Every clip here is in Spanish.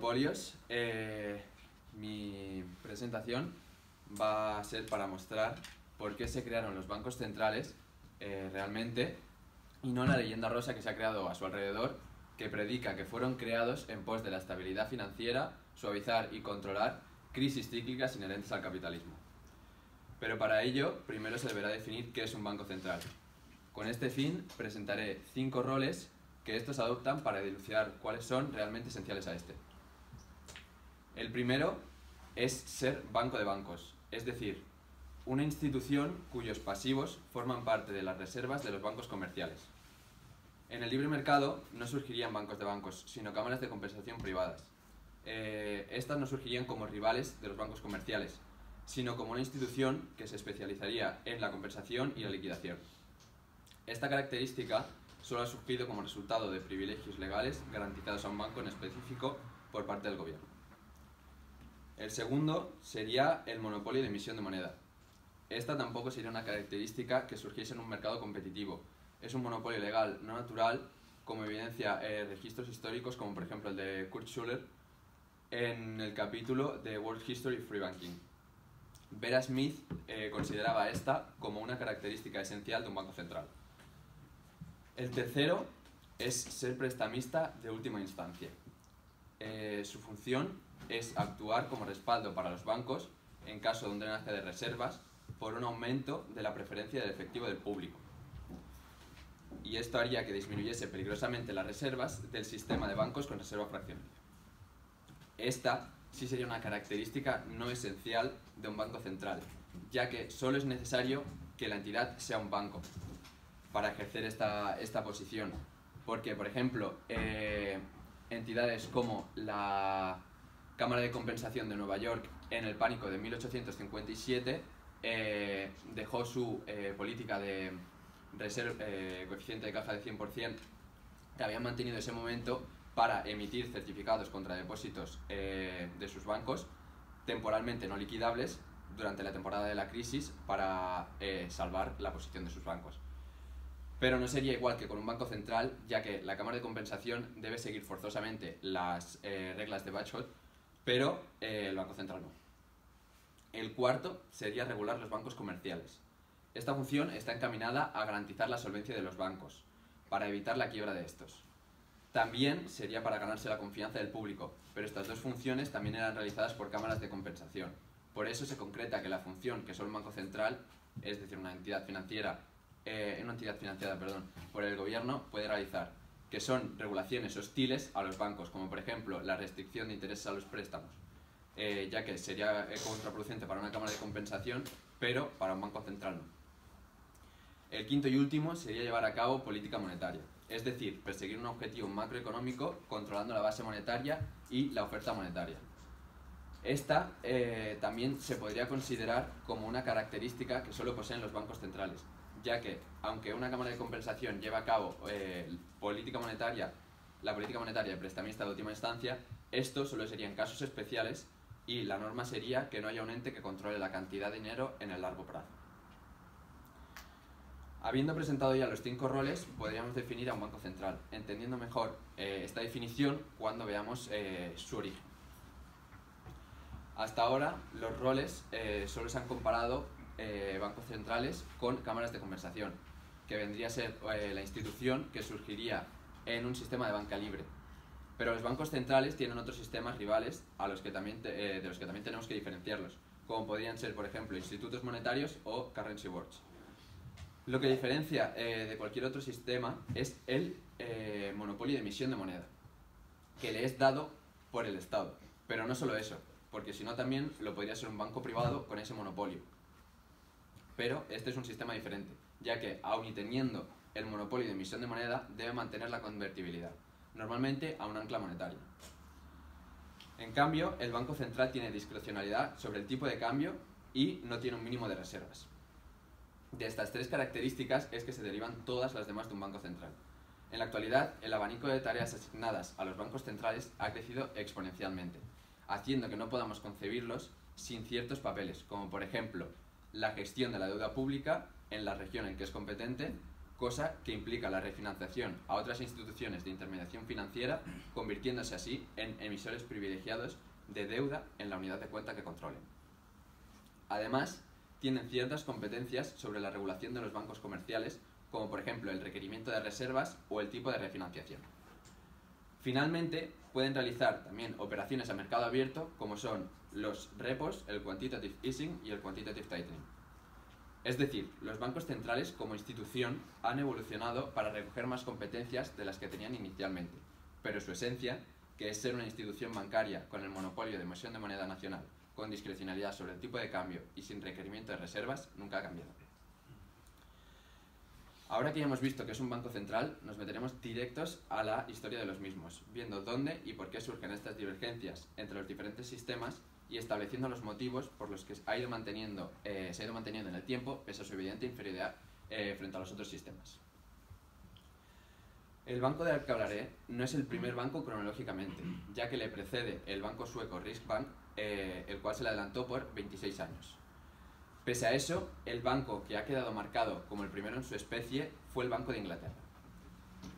monopolios, mi presentación va a ser para mostrar por qué se crearon los bancos centrales realmente, y no la leyenda rosa que se ha creado a su alrededor, que predica que fueron creados en pos de la estabilidad financiera, suavizar y controlar crisis cíclicas inherentes al capitalismo. Pero para ello, primero se deberá definir qué es un banco central. Con este fin, presentaré 5 roles que estos adoptan para dilucidar cuáles son realmente esenciales a este. El primero es ser banco de bancos, es decir, una institución cuyos pasivos forman parte de las reservas de los bancos comerciales. En el libre mercado no surgirían bancos de bancos, sino cámaras de compensación privadas. Estas no surgirían como rivales de los bancos comerciales, sino como una institución que se especializaría en la compensación y la liquidación. Esta característica solo ha surgido como resultado de privilegios legales garantizados a un banco en específico por parte del gobierno. El segundo sería el monopolio de emisión de moneda. Esta tampoco sería una característica que surgiese en un mercado competitivo. Es un monopolio legal, no natural, como evidencia registros históricos como por ejemplo el de Kurt Schuller en el capítulo de World History Free Banking. Vera Smith consideraba esta como una característica esencial de un banco central. El tercero es ser prestamista de última instancia. Su función es actuar como respaldo para los bancos en caso de un drenaje de reservas por un aumento de la preferencia del efectivo del público. Y esto haría que disminuyese peligrosamente las reservas del sistema de bancos con reserva fraccionaria. Esta sí sería una característica no esencial de un banco central, ya que solo es necesario que la entidad sea un banco para ejercer esta posición. Porque, por ejemplo, entidades como la Cámara de Compensación de Nueva York en el pánico de 1857 dejó su política de coeficiente de caja de 100% que habían mantenido en ese momento para emitir certificados contra depósitos de sus bancos temporalmente no liquidables durante la temporada de la crisis para salvar la posición de sus bancos. Pero no sería igual que con un banco central, ya que la Cámara de Compensación debe seguir forzosamente las reglas de Bagehot, pero el Banco Central no. El cuarto sería regular los bancos comerciales. Esta función está encaminada a garantizar la solvencia de los bancos, para evitar la quiebra de estos. También sería para ganarse la confianza del público, pero estas dos funciones también eran realizadas por cámaras de compensación. Por eso se concreta que la función que solo un banco central, es decir, una entidad financiada por el gobierno, puede realizar, que son regulaciones hostiles a los bancos, como por ejemplo la restricción de intereses a los préstamos, ya que sería contraproducente para una cámara de compensación, pero para un banco central no. El quinto y último sería llevar a cabo política monetaria, es decir, perseguir un objetivo macroeconómico controlando la base monetaria y la oferta monetaria. Esta también se podría considerar como una característica que solo poseen los bancos centrales, ya que, aunque una cámara de compensación lleva a cabo la política monetaria de prestamista de última instancia, esto solo sería en casos especiales y la norma sería que no haya un ente que controle la cantidad de dinero en el largo plazo. Habiendo presentado ya los 5 roles, podríamos definir a un banco central, entendiendo mejor esta definición cuando veamos su origen. Hasta ahora, los roles solo se han comparado bancos centrales con cámaras de compensación, que vendría a ser la institución que surgiría en un sistema de banca libre. Pero los bancos centrales tienen otros sistemas rivales de los que también tenemos que diferenciarlos, como podrían ser, por ejemplo, institutos monetarios o currency boards. Lo que diferencia de cualquier otro sistema es el monopolio de emisión de moneda, que le es dado por el Estado. Pero no solo eso, porque si no también lo podría ser un banco privado con ese monopolio. Pero este es un sistema diferente, ya que, aun y teniendo el monopolio de emisión de moneda, debe mantener la convertibilidad, normalmente a un ancla monetaria. En cambio, el Banco Central tiene discrecionalidad sobre el tipo de cambio y no tiene un mínimo de reservas. De estas 3 características es que se derivan todas las demás de un banco central. En la actualidad, el abanico de tareas asignadas a los bancos centrales ha crecido exponencialmente, haciendo que no podamos concebirlos sin ciertos papeles, como por ejemplo la gestión de la deuda pública en la región en que es competente, cosa que implica la refinanciación a otras instituciones de intermediación financiera, convirtiéndose así en emisores privilegiados de deuda en la unidad de cuenta que controlen. Además, tienen ciertas competencias sobre la regulación de los bancos comerciales, como por ejemplo el requerimiento de reservas o el tipo de refinanciación. Finalmente, pueden realizar también operaciones a mercado abierto, como son los repos, el quantitative easing y el quantitative tightening. Es decir, los bancos centrales como institución han evolucionado para recoger más competencias de las que tenían inicialmente, pero su esencia, que es ser una institución bancaria con el monopolio de emisión de moneda nacional, con discrecionalidad sobre el tipo de cambio y sin requerimiento de reservas, nunca ha cambiado. Ahora que ya hemos visto que es un banco central, nos meteremos directos a la historia de los mismos, viendo dónde y por qué surgen estas divergencias entre los diferentes sistemas y estableciendo los motivos por los que se ha ido manteniendo en el tiempo, pese a su evidente inferioridad frente a los otros sistemas. El banco del que hablaré no es el primer banco cronológicamente, ya que le precede el banco sueco Riksbank, el cual se le adelantó por 26 años. Pese a eso, el banco que ha quedado marcado como el primero en su especie fue el Banco de Inglaterra.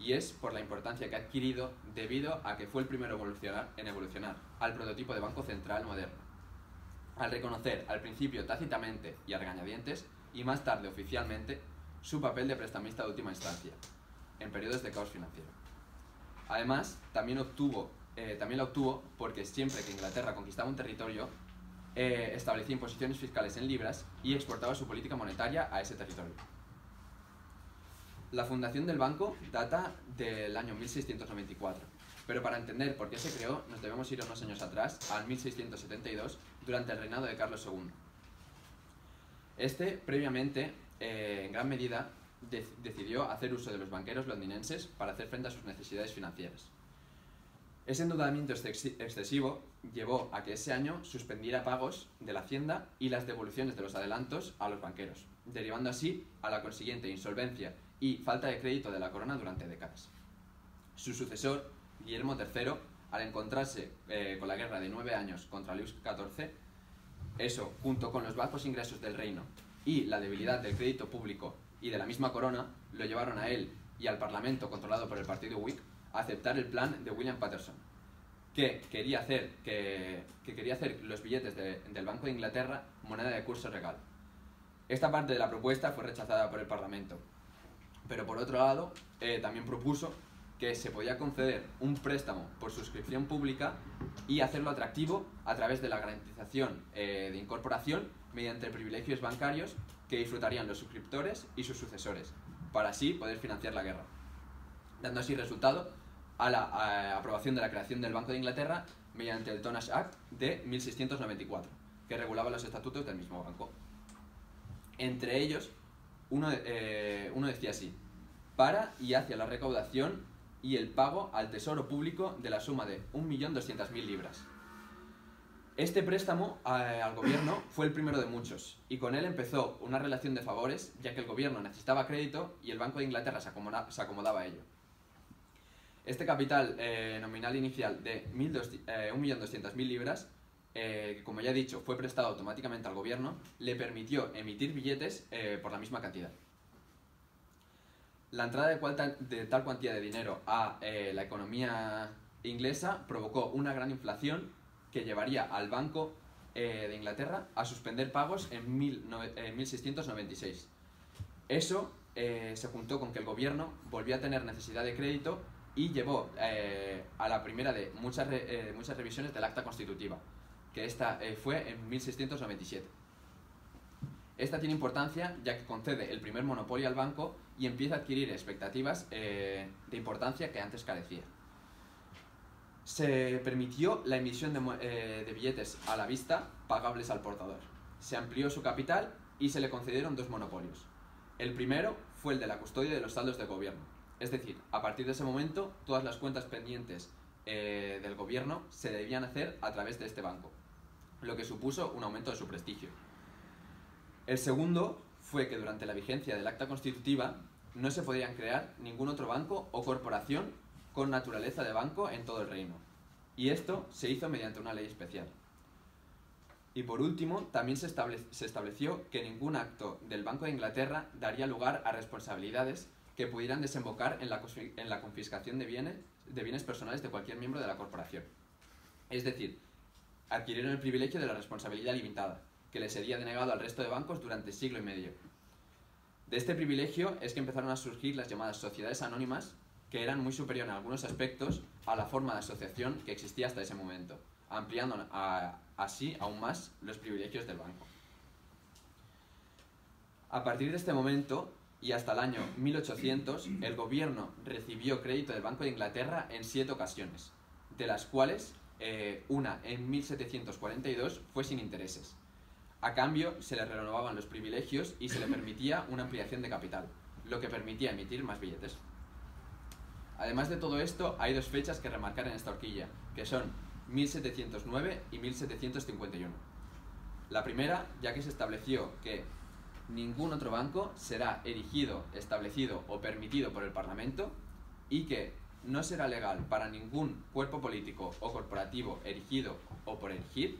Y es por la importancia que ha adquirido debido a que fue el primero en evolucionar al prototipo de banco central moderno, al reconocer al principio tácitamente y a regañadientes, y más tarde oficialmente, su papel de prestamista de última instancia, en periodos de caos financiero. Además, también la obtuvo porque siempre que Inglaterra conquistaba un territorio, establecía imposiciones fiscales en libras y exportaba su política monetaria a ese territorio. La fundación del banco data del año 1694, pero para entender por qué se creó nos debemos ir unos años atrás, al 1672, durante el reinado de Carlos II. Este, previamente, en gran medida, decidió hacer uso de los banqueros londinenses para hacer frente a sus necesidades financieras. Ese endeudamiento excesivo llevó a que ese año suspendiera pagos de la Hacienda y las devoluciones de los adelantos a los banqueros, derivando así a la consiguiente insolvencia y falta de crédito de la corona durante décadas. Su sucesor, Guillermo III, al encontrarse con la guerra de 9 años contra Luis XIV, eso, junto con los bajos ingresos del reino y la debilidad del crédito público y de la misma corona, lo llevaron a él y al Parlamento controlado por el partido Whig a aceptar el plan de William Paterson, que quería hacer los billetes del Banco de Inglaterra moneda de curso legal. Esta parte de la propuesta fue rechazada por el Parlamento, pero por otro lado también propuso que se podía conceder un préstamo por suscripción pública y hacerlo atractivo a través de la garantización de incorporación mediante privilegios bancarios que disfrutarían los suscriptores y sus sucesores, para así poder financiar la guerra, dando así resultado a la aprobación de la creación del Banco de Inglaterra mediante el Tonnage Act de 1694, que regulaba los estatutos del mismo banco. Entre ellos, uno decía así: para y hacia la recaudación y el pago al tesoro público de la suma de 1.200.000 libras. Este préstamo al gobierno fue el primero de muchos, y con él empezó una relación de favores, ya que el gobierno necesitaba crédito y el Banco de Inglaterra se acomodaba a ello. Este capital nominal inicial de 1.200.000 libras, que como ya he dicho fue prestado automáticamente al gobierno, le permitió emitir billetes por la misma cantidad. La entrada de tal cuantía de dinero a la economía inglesa provocó una gran inflación que llevaría al Banco de Inglaterra a suspender pagos en 1696. Eso se juntó con que el gobierno volvió a tener necesidad de crédito y llevó a la primera de muchas revisiones del Acta Constitutiva, que esta fue en 1697. Esta tiene importancia ya que concede el primer monopolio al banco y empieza a adquirir expectativas de importancia que antes carecía. Se permitió la emisión de billetes a la vista pagables al portador. Se amplió su capital y se le concedieron dos monopolios. El primero fue el de la custodia de los saldos del gobierno. Es decir, a partir de ese momento, todas las cuentas pendientes del gobierno se debían hacer a través de este banco, lo que supuso un aumento de su prestigio. El segundo fue que durante la vigencia del Acta Constitutiva no se podían crear ningún otro banco o corporación con naturaleza de banco en todo el reino, y esto se hizo mediante una ley especial. Y por último, también se estableció que ningún acto del Banco de Inglaterra daría lugar a responsabilidades que pudieran desembocar en la confiscación de bienes personales de cualquier miembro de la corporación. Es decir, adquirieron el privilegio de la responsabilidad limitada, que les sería denegado al resto de bancos durante siglo y medio. De este privilegio es que empezaron a surgir las llamadas sociedades anónimas, que eran muy superiores en algunos aspectos a la forma de asociación que existía hasta ese momento, ampliando así aún más los privilegios del banco. A partir de este momento y hasta el año 1800, el gobierno recibió crédito del Banco de Inglaterra en 7 ocasiones, de las cuales una en 1742 fue sin intereses. A cambio, se le renovaban los privilegios y se le permitía una ampliación de capital, lo que permitía emitir más billetes. Además de todo esto, hay 2 fechas que remarcar en esta horquilla, que son 1709 y 1751. La primera, ya que se estableció que ningún otro banco será erigido, establecido o permitido por el Parlamento y que no será legal para ningún cuerpo político o corporativo erigido o por erigir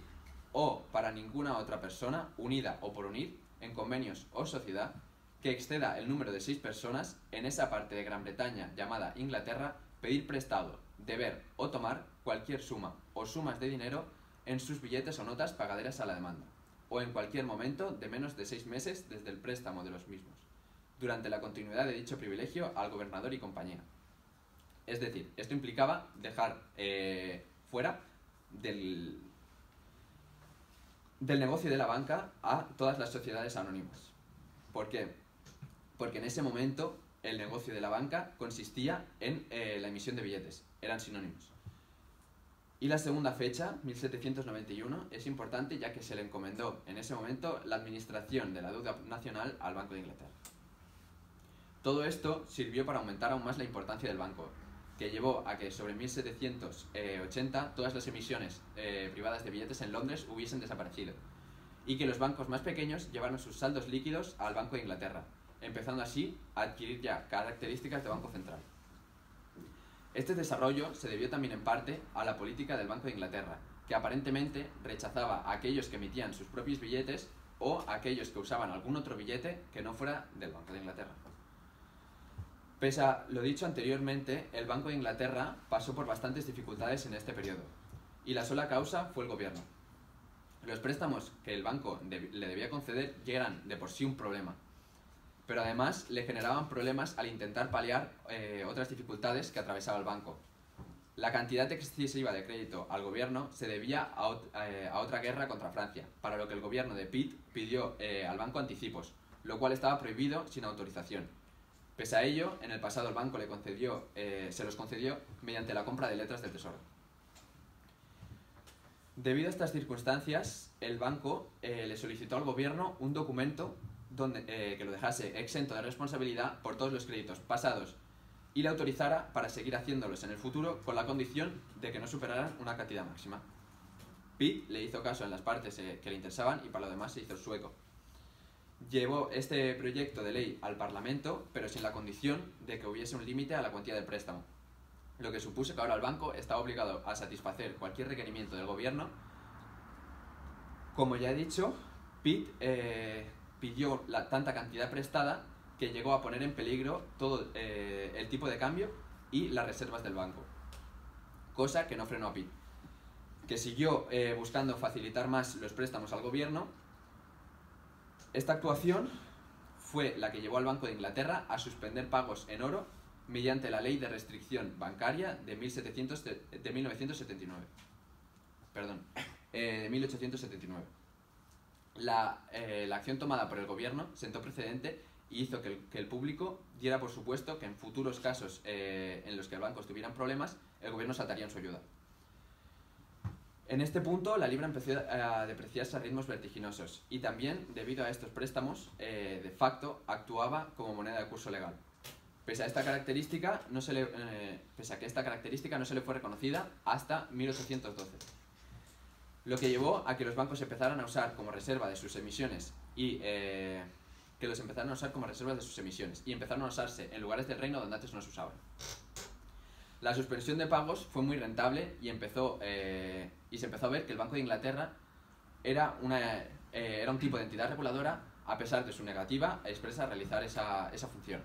o para ninguna otra persona unida o por unir en convenios o sociedad que exceda el número de 6 personas en esa parte de Gran Bretaña llamada Inglaterra, pedir prestado, deber o tomar cualquier suma o sumas de dinero en sus billetes o notas pagaderas a la demanda, o en cualquier momento de menos de 6 meses desde el préstamo de los mismos, durante la continuidad de dicho privilegio al gobernador y compañía. Es decir, esto implicaba dejar fuera del negocio de la banca a todas las sociedades anónimas. ¿Por qué? Porque en ese momento el negocio de la banca consistía en la emisión de billetes, eran sinónimos. Y la segunda fecha, 1791, es importante ya que se le encomendó en ese momento la administración de la deuda nacional al Banco de Inglaterra. Todo esto sirvió para aumentar aún más la importancia del banco, que llevó a que sobre 1780 todas las emisiones privadas de billetes en Londres hubiesen desaparecido, y que los bancos más pequeños llevaron sus saldos líquidos al Banco de Inglaterra, empezando así a adquirir ya características de Banco Central. Este desarrollo se debió también en parte a la política del Banco de Inglaterra, que aparentemente rechazaba a aquellos que emitían sus propios billetes o a aquellos que usaban algún otro billete que no fuera del Banco de Inglaterra. Pese a lo dicho anteriormente, el Banco de Inglaterra pasó por bastantes dificultades en este periodo, y la sola causa fue el gobierno. Los préstamos que el banco le debía conceder ya eran de por sí un problema, pero además le generaban problemas al intentar paliar otras dificultades que atravesaba el banco. La cantidad excesiva de crédito al gobierno se debía a otra guerra contra Francia, para lo que el gobierno de Pitt pidió al banco anticipos, lo cual estaba prohibido sin autorización. Pese a ello, en el pasado el banco se los concedió mediante la compra de letras del Tesoro. Debido a estas circunstancias, el banco le solicitó al gobierno un documento que lo dejase exento de responsabilidad por todos los créditos pasados y le autorizara para seguir haciéndolos en el futuro con la condición de que no superaran una cantidad máxima. Pitt le hizo caso en las partes que le interesaban y para lo demás se hizo el sueco. Llevó este proyecto de ley al Parlamento, pero sin la condición de que hubiese un límite a la cuantía del préstamo, lo que supuso que ahora el banco estaba obligado a satisfacer cualquier requerimiento del gobierno. Como ya he dicho, Pitt pidió tanta cantidad prestada que llegó a poner en peligro todo el tipo de cambio y las reservas del banco, cosa que no frenó a Pitt, que siguió buscando facilitar más los préstamos al gobierno. Esta actuación fue la que llevó al Banco de Inglaterra a suspender pagos en oro mediante la Ley de Restricción Bancaria de 1879. La acción tomada por el gobierno sentó precedente y hizo que el público diera por supuesto que en futuros casos en los que el banco tuvieran problemas, el gobierno saltaría en su ayuda. En este punto, la libra empezó a depreciarse a ritmos vertiginosos y también, debido a estos préstamos, de facto actuaba como moneda de curso legal. Pese a que esta característica no se le fue reconocida hasta 1812. Lo que llevó a que los bancos empezaran a usar como reserva de sus emisiones y empezaron a usarse en lugares del reino donde antes no se usaban. La suspensión de pagos fue muy rentable y se empezó a ver que el Banco de Inglaterra era un tipo de entidad reguladora a pesar de su negativa expresa a realizar esa función.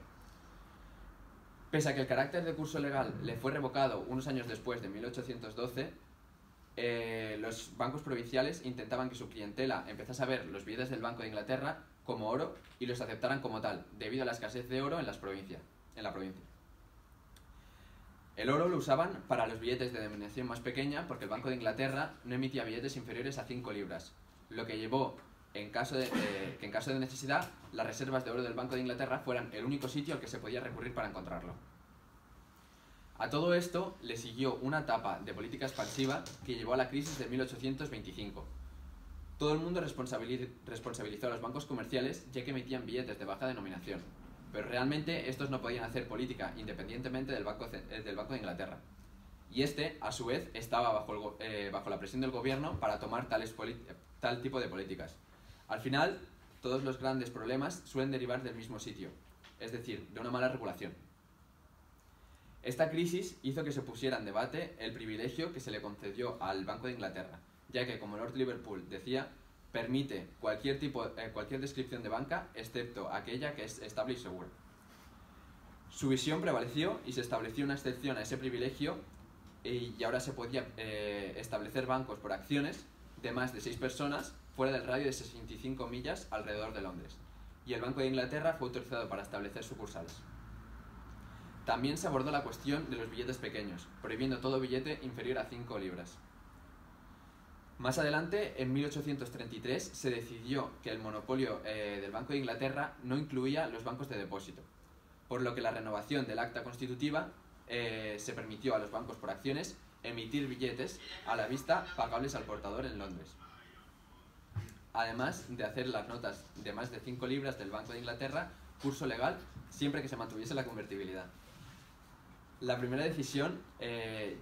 Pese a que el carácter de curso legal le fue revocado unos años después, de 1812, los bancos provinciales intentaban que su clientela empezase a ver los billetes del Banco de Inglaterra como oro y los aceptaran como tal, debido a la escasez de oro en la provincia. El oro lo usaban para los billetes de denominación más pequeña porque el Banco de Inglaterra no emitía billetes inferiores a 5 libras, lo que llevó que en caso de necesidad las reservas de oro del Banco de Inglaterra fueran el único sitio al que se podía recurrir para encontrarlo. A todo esto le siguió una etapa de política expansiva que llevó a la crisis de 1825. Todo el mundo responsabilizó a los bancos comerciales ya que emitían billetes de baja denominación, pero realmente estos no podían hacer política independientemente del Banco de Inglaterra. Y este, a su vez, estaba bajo la presión del gobierno para tomar tal tipo de políticas. Al final, todos los grandes problemas suelen derivar del mismo sitio, es decir, de una mala regulación. Esta crisis hizo que se pusiera en debate el privilegio que se le concedió al Banco de Inglaterra, ya que, como Lord Liverpool decía, permite cualquier descripción de banca, excepto aquella que es estable y segura. Su visión prevaleció y se estableció una excepción a ese privilegio y ahora se podía establecer bancos por acciones de más de 6 personas fuera del radio de 65 millas alrededor de Londres, y el Banco de Inglaterra fue autorizado para establecer sucursales. También se abordó la cuestión de los billetes pequeños, prohibiendo todo billete inferior a 5 libras. Más adelante, en 1833, se decidió que el monopolio del Banco de Inglaterra no incluía los bancos de depósito, por lo que la renovación del Acta Constitutiva se permitió a los bancos por acciones emitir billetes a la vista pagables al portador en Londres, además de hacer las notas de más de 5 libras del Banco de Inglaterra curso legal siempre que se mantuviese la convertibilidad. La primera decisión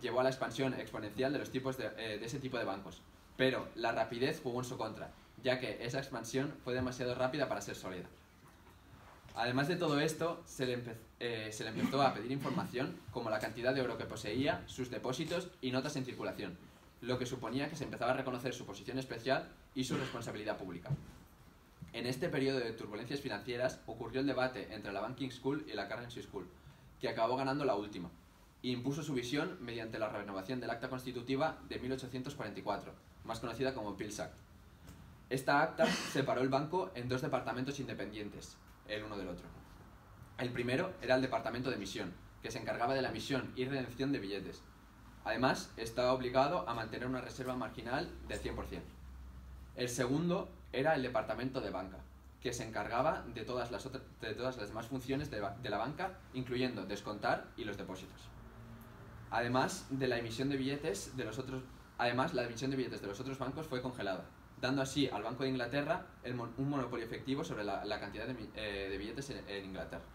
llevó a la expansión exponencial de los tipos de ese tipo de bancos, pero la rapidez jugó en su contra, ya que esa expansión fue demasiado rápida para ser sólida. Además de todo esto, se le empezó a pedir información como la cantidad de oro que poseía, sus depósitos y notas en circulación, lo que suponía que se empezaba a reconocer su posición especial y su responsabilidad pública. En este periodo de turbulencias financieras ocurrió el debate entre la Banking School y la Currency School, que acabó ganando la última, e impuso su visión mediante la renovación del Acta Constitutiva de 1844, más conocida como Pills Act. Esta acta separó el banco en 2 departamentos independientes, el uno del otro. El primero era el departamento de emisión, que se encargaba de la emisión y redención de billetes. Además, estaba obligado a mantener una reserva marginal del 100%. El segundo era el departamento de banca, que se encargaba de todas las demás funciones de la banca, incluyendo descontar y los depósitos. Además, la emisión de billetes de los otros bancos fue congelada, dando así al Banco de Inglaterra un monopolio efectivo sobre la cantidad de billetes en Inglaterra.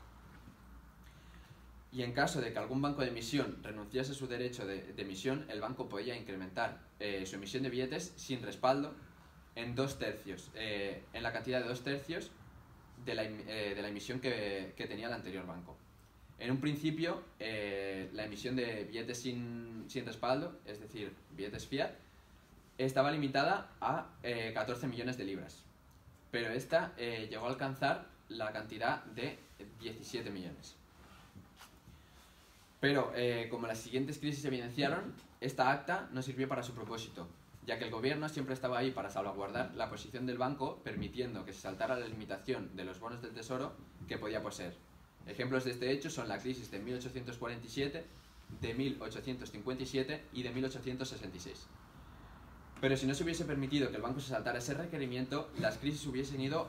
Y en caso de que algún banco de emisión renunciase a su derecho de emisión, el banco podía incrementar su emisión de billetes sin respaldo en 2/3, en la cantidad de 2/3 de la emisión que tenía el anterior banco. En un principio, la emisión de billetes sin respaldo, es decir, billetes fiat, estaba limitada a 14 millones de libras, pero esta llegó a alcanzar la cantidad de 17 millones. Pero, como las siguientes crisis evidenciaron, esta acta no sirvió para su propósito, ya que el gobierno siempre estaba ahí para salvaguardar la posición del banco, permitiendo que se saltara la limitación de los bonos del tesoro que podía poseer. Ejemplos de este hecho son la crisis de 1847, de 1857 y de 1866. Pero si no se hubiese permitido que el banco se saltara ese requerimiento, las crisis hubiesen sido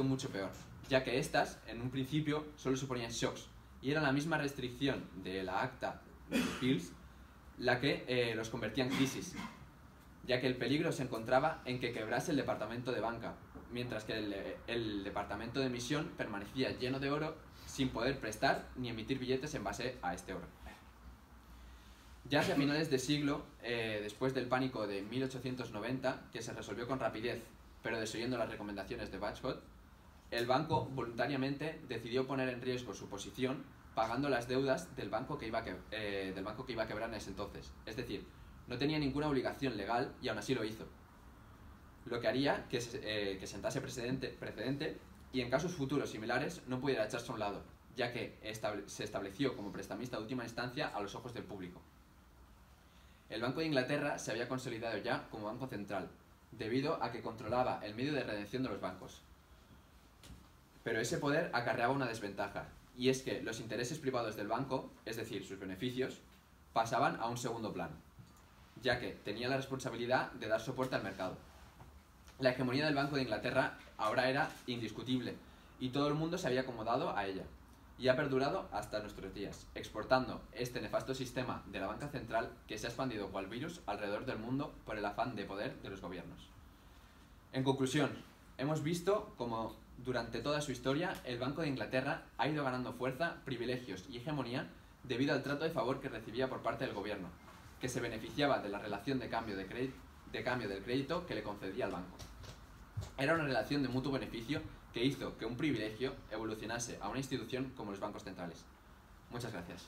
mucho peor, ya que estas, en un principio, solo suponían shocks, y era la misma restricción de la acta de Pills la que los convertía en crisis, ya que el peligro se encontraba en que quebrase el departamento de banca, mientras que el departamento de emisión permanecía lleno de oro sin poder prestar ni emitir billetes en base a este oro. Ya hacia finales de siglo, después del pánico de 1890, que se resolvió con rapidez, pero desoyendo las recomendaciones de Bagehot, el banco voluntariamente decidió poner en riesgo su posición pagando las deudas del banco que iba a quebrar en ese entonces. Es decir, no tenía ninguna obligación legal y aún así lo hizo, lo que haría que sentase precedente y en casos futuros similares no pudiera echarse a un lado, ya que se estableció como prestamista de última instancia a los ojos del público. El Banco de Inglaterra se había consolidado ya como banco central, debido a que controlaba el medio de redención de los bancos. Pero ese poder acarreaba una desventaja, y es que los intereses privados del banco, es decir, sus beneficios, pasaban a un segundo plano, ya que tenía la responsabilidad de dar soporte al mercado. La hegemonía del Banco de Inglaterra ahora era indiscutible, y todo el mundo se había acomodado a ella, y ha perdurado hasta nuestros días, exportando este nefasto sistema de la banca central que se ha expandido cual virus alrededor del mundo por el afán de poder de los gobiernos. En conclusión, hemos visto cómo durante toda su historia el Banco de Inglaterra ha ido ganando fuerza, privilegios y hegemonía debido al trato de favor que recibía por parte del gobierno, que se beneficiaba de la relación de cambio del crédito que le concedía al banco. Era una relación de mutuo beneficio que hizo que un privilegio evolucionase a una institución como los bancos centrales. Muchas gracias.